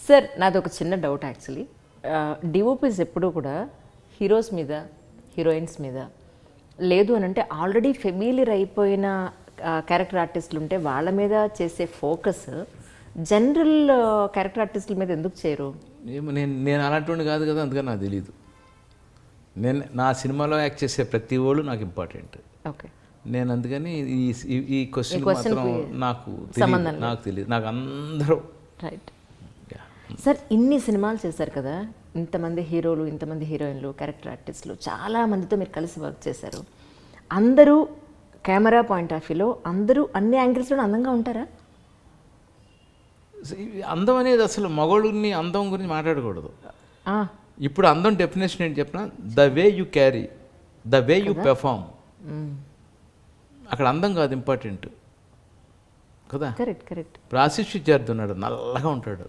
Sir నాది ఒక చిన్న డౌట్ యాక్చువల్లీ. డిఓపీస్ ఎప్పుడూ కూడా హీరోస్ మీద, హీరోయిన్స్ మీద లేదు అని అంటే ఆల్రెడీ ఫెమిలియర్ అయిపోయిన క్యారెక్టర్ ఆర్టిస్టులు ఉంటే వాళ్ళ మీద చేసే ఫోకస్ జనరల్ క్యారెక్టర్ ఆర్టిస్టుల మీద ఎందుకు చేయరు? ఏమో నేను అలాంటి కాదు కదా, అందుకని నాకు తెలీదు. నా సినిమాలో యాక్ట్ చేసే ప్రతి వాళ్ళు నాకు ఇంపార్టెంట్. ఓకే, నేను అందుకని ఈ క్వశ్చన్ మాత్రం నాకు తెలియదు. నాకు అందరూ రైట్. సార్ ఇన్ని సినిమాలు చేశారు కదా, ఇంతమంది హీరోలు, ఇంతమంది హీరోయిన్లు, క్యారెక్టర్ ఆర్టిస్టులు, చాలా మందితో మీరు కలిసి వర్క్ చేశారు. అందరూ కెమెరా పాయింట్ ఆఫ్ వ్యూలో అందరూ అన్ని యాంగిల్స్లో అందంగా ఉంటారా? అందం అనేది అసలు మగవాళ్ళని అందం గురించి మాట్లాడకూడదు. ఇప్పుడు అందం డెఫినేషన్ ఏంటి చెప్పిన, the way you carry, the way you perform. అక్కడ అందం కాదు ఇంపార్టెంట్ కదా. కరెక్ట్. ఇప్పుడు ఆశిష్ విద్యార్థి ఉన్నాడు, నల్లగా ఉంటాడు.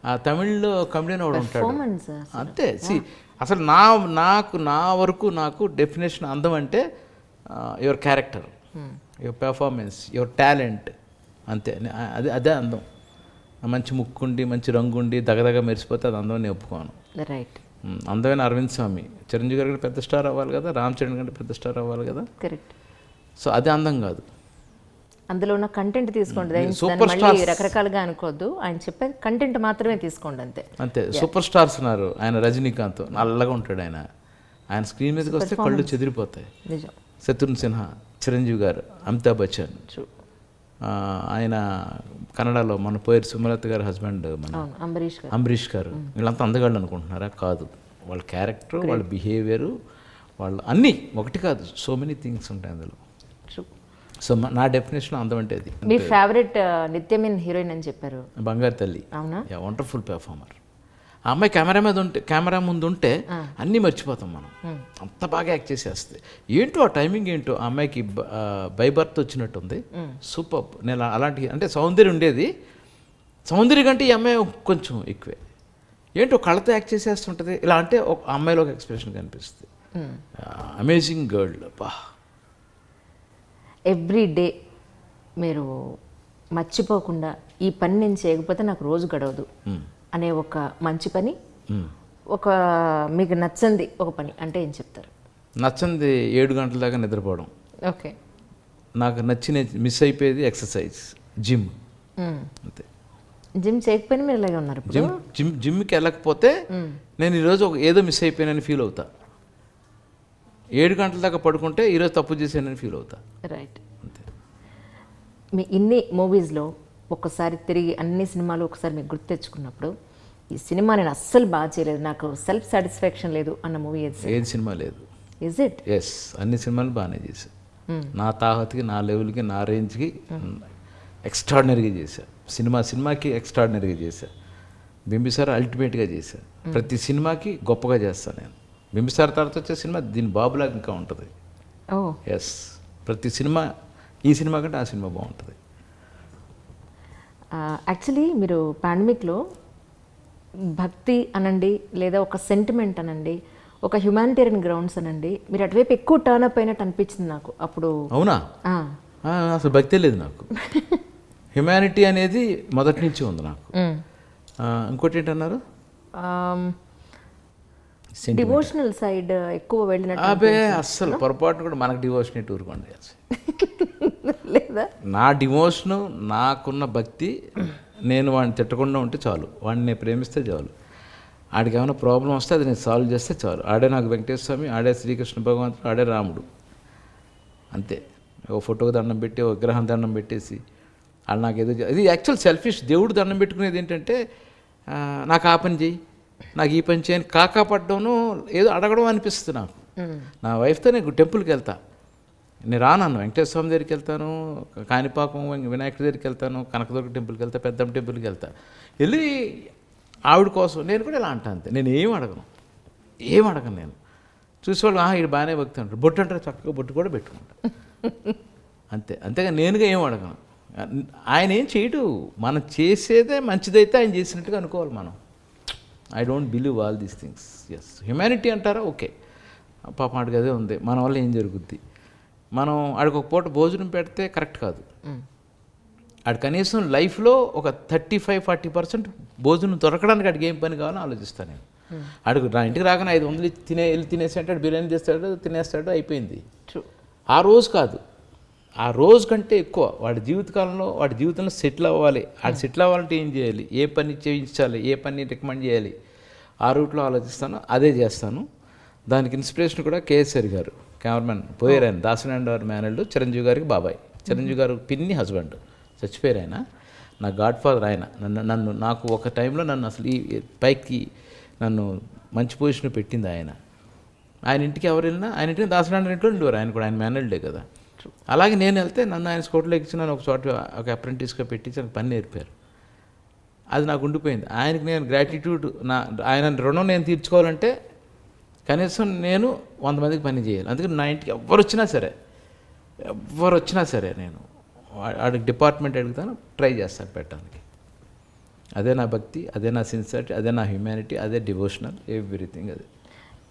ఆ తమిళ్లో కమెడియన్ ఒకడు ఉంటాడు, అంతే. అసలు నా వరకు నాకు డెఫినేషన్ అందం అంటే your character, your performance, your talent, అంతే. అదే అందం. మంచి ముక్కుండి, మంచి రంగుండి, దగదగ మెరిసిపోతే అది అందం నేను ఒప్పుకోను. రైట్. అందమైన అరవింద్ స్వామి, చిరంజీవి గారి కంటే పెద్ద స్టార్ అవ్వాలి కదా, రామ్ చరణ్ కంటే పెద్ద స్టార్ అవ్వాలి కదా. కరెక్ట్. సో అది అందం కాదు. అందులో ఉన్న కంటెంట్ తీసుకోండి, సూపర్ స్టార్ రకరకాలుగా అనుకోవద్దు, ఆయన చెప్పే కంటెంట్ మాత్రమే తీసుకోండి, అంతే. సూపర్ స్టార్స్ ఉన్నారు. ఆయన రజనీకాంత్ నల్లగా ఉంటాడు, ఆయన స్క్రీన్ మీదకి వస్తే కళ్ళు చెదిరిపోతాయి. నిజం. శత్రుఘ్న సిన్హా, చిరంజీవి గారు, అమితాబ్ బచ్చన్, ఆయన కన్నడలో మన పోయేరు సుమలత గారి హస్బెండ్ మన అంబరీష్ గారు, వీళ్ళంతా అందగాళ్ళు అనుకుంటున్నారా? కాదు. వాళ్ళ క్యారెక్టర్, వాళ్ళ బిహేవియరు, వాళ్ళు అన్నీ ఒకటి కాదు, సో మెనీ థింగ్స్ ఉంటాయి అందులో. సో నా డెఫినేషన్ అందం అంటే అది. మీ ఫేవరెట్ నిత్యమీన్ హీరోయిన్ అని చెప్పారు, బంగారు తల్లి. అవునా? Wonderful performer. ఆ అమ్మాయి కెమెరా ముందు ఉంటే అన్నీ మర్చిపోతాం మనం, అంత బాగా యాక్ట్ చేసేస్తుంది. ఏంటో ఆ టైమింగ్ ఏంటో, ఆ అమ్మాయికి బై బర్త్ వచ్చినట్టుంది. సూపర్. నేను అలాంటి అంటే సౌందర్యం ఉండేది, సౌందర్యం కంటే ఈ అమ్మాయి కొంచెం ఎక్కువే. ఏంటో కళ్ళతో యాక్ట్ చేసేస్తుంటుంది. ఇలా అంటే ఒక అమ్మాయిలో ఒక ఎక్స్ప్రెషన్ కనిపిస్తుంది. Amazing girl. బా. ఎవ్రీ డే మీరు మర్చిపోకుండా ఈ పని నేను చేయకపోతే నాకు రోజు గడవదు అనే ఒక మంచి పని, ఒక మీకు నచ్చంది ఒక పని అంటే ఏం చెప్తారు? నచ్చంది 7 గంటల దాకా నిద్రపోవడం. ఓకే. నాకు నచ్చిన మిస్ అయిపోయేది ఎక్సర్సైజ్, జిమ్, అంతే. జిమ్ చేయకపోయినా మీరు ఇలాగే ఉన్నారు. జిమ్కి వెళ్ళకపోతే నేను ఈరోజు ఏదో మిస్ అయిపోయానని ఫీల్ అవుతా. 7 గంటల దాకా పడుకుంటే ఈరోజు తప్పు చేశానని ఫీల్ అవుతా. రైట్. అంతే. మీ ఇన్ని మూవీస్లో ఒక్కసారి తిరిగి అన్ని సినిమాలు ఒకసారి మీకు గుర్తు తెచ్చుకున్నప్పుడు ఈ సినిమా నేను అస్సలు బాగా చేయలేదు, నాకు సెల్ఫ్ సాటిస్ఫాక్షన్ లేదు అన్న మూవీ ఏది సినిమా లేదు? Is it? ఎస్, అన్ని సినిమాలు బాగానే చేశా. నా తాహత్కి, నా లెవెల్కి, నా రేంజ్కి ఎక్స్ట్రాడినరీగా చేశా. సినిమాకి ఎక్స్ట్రాడినరీగా చేశా. బింబిసార్ అల్టిమేట్గా చేశా. ప్రతి సినిమాకి గొప్పగా చేస్తాను నేను. బింబిసార్ తర్వాత వచ్చే సినిమా దీని బాబులాగా ఇంకా ఉంటుంది. ఎస్, ప్రతి సినిమా ఈ సినిమా కంటే ఆ సినిమా బాగుంటుంది. యాక్చువల్లీ మీరు పాండమిక్లో భక్తి అనండి, లేదా ఒక సెంటిమెంట్ అనండి, ఒక హ్యుమానిటేరియన్ గ్రౌండ్స్ అనండి, మీరు అటువైపు ఎక్కువ టర్న్ అప్ అయినట్టు అనిపించింది నాకు అప్పుడు. అవునా? అసలు భక్తే లేదు నాకు. హ్యుమానిటీ అనేది మొదటి నుంచి ఉంది నాకు. ఇంకోటి ఏంటన్నారు? డివోషనల్ సైడ్ ఎక్కువ వెళ్ళినట్టు. అబ్బే అస్సలు పొరపాటు కూడా మనకు డివోషన్ టూరుకోండి లేదా? నా డివోషను, నాకున్న భక్తి, నేను వాడిని తిట్టకుండా ఉంటే చాలు, వాడిని నేను ప్రేమిస్తే చాలు. ఆడికి ఏమైనా ప్రాబ్లం వస్తే అది నేను సాల్వ్ చేస్తే చాలు. ఆడే నాకు వెంకటేశ్వర స్వామి, ఆడే శ్రీకృష్ణ భగవంతుడు, ఆడే రాముడు, అంతే. ఓ ఫోటోకి దండం పెట్టి, ఓ విగ్రహం దండం పెట్టేసి వాళ్ళు నాకు ఏదో, ఇది యాక్చువల్ సెల్ఫిష్. దేవుడు దండం పెట్టుకునేది ఏంటంటే నాకు ఆ పని చేయి, నాకు ఈ పని చేయని కాకాపడ్డాను, ఏదో అడగడం అనిపిస్తుంది నాకు. నా వైఫ్తో నేను టెంపుల్కి వెళ్తా, నేను రానన్ను వెంకటేశ్వర స్వామి దగ్గరికి వెళ్తాను, కాణిపాకం వినాయకుడి దగ్గరికి వెళ్తాను, కనకదుర్గ టెంపుల్కి వెళ్తా, పెద్దమ్మ టెంపుల్కి వెళ్తా. వెళ్ళి ఆవిడ కోసం నేను కూడా ఇలా అంటా, అంతే. నేను ఏం అడగను నేను. చూసేవాళ్ళు ఇది బాగానే భక్తి అంటారు, బొట్టు అంటారు, చక్కగా బొట్టు కూడా పెట్టుకుంటా, అంతే. అంతేగా నేనుగా ఏం అడగను. ఆయన ఏం చేయడు, మనం చేసేదే మంచిదైతే ఆయన చేసినట్టుగా అనుకోవాలి మనం. I don't believe all these things. Yes, humanity అంటారా? ఓకే, పాపం ఆడికి అదే ఉంది, మన వల్ల ఏం జరుగుద్ది. మనం ఆడికి ఒక పూట భోజనం పెడితే కరెక్ట్ కాదు, ఆడు కనీసం లైఫ్లో ఒక 35-40% భోజనం దొరకడానికి ఆడికి ఏం పని కావాలో ఆలోచిస్తాను నేను. ఆడికి నా ఇంటికి రాగానే 500 వెళ్ళి తినేసి అంటే బిర్యానీ చేస్తాడు, తినేస్తాడు, అయిపోయింది. ఆ రోజు కాదు, ఆ రోజు కంటే ఎక్కువ వాడి జీవితకాలంలో వాడి జీవితంలో సెటిల్ అవ్వాలి. ఆడు సెటిల్ అవ్వాలంటే ఏం చేయాలి, ఏ పని చేయించాలి, ఏ పని రికమెండ్ చేయాలి, ఆ రూట్లో ఆలోచిస్తాను, అదే చేస్తాను. దానికి ఇన్స్పిరేషన్ కూడా కేఎస్ఆర్ గారు, కెమెరామెన్ పోయారు ఆయన, దాసనారాయణ గారు మేనల్డ్, చిరంజీవి గారికి బాబాయ్, చిరంజీవి గారు పిన్ని హస్బెండ్, చచ్చిపోయారు ఆయన. నా గాడ్ ఫాదర్ ఆయన. నాకు ఒక టైంలో నన్ను అసలు ఈ పైకి నన్ను మంచి పొజిషన్ పెట్టింది ఆయన. ఆయన ఇంటికి ఎవరు వెళ్ళినా ఆయన ఇంటికి దాసనారాయణ ఇంట్లో ఉండేవారు ఆయన కూడా, ఆయన మేనల్డే కదా. అలాగే నేను వెళ్తే నన్ను ఆయన స్కూటర్లో ఎక్కించి నన్ను ఒక చోట ఒక అప్రెంటిస్గా పెట్టి నాకు పని నేర్పారు. అది నాకు ఉండిపోయింది. ఆయనకి నేను గ్రాటిట్యూడ్, ఆయన రుణం నేను తీర్చుకోవాలంటే కనీసం నేను 100 మందికి పని చేయాలి. అందుకని నా ఇంటికి ఎవరు వచ్చినా సరే నేను వాడికి డిపార్ట్మెంట్ అడుగుతాను, ట్రై చేస్తాను పెట్టడానికి. అదే నా భక్తి, అదే నా సిన్సియారిటీ, అదే నా హ్యూమానిటీ, అదే డివోషనల్, ఎవ్రీథింగ్ అది.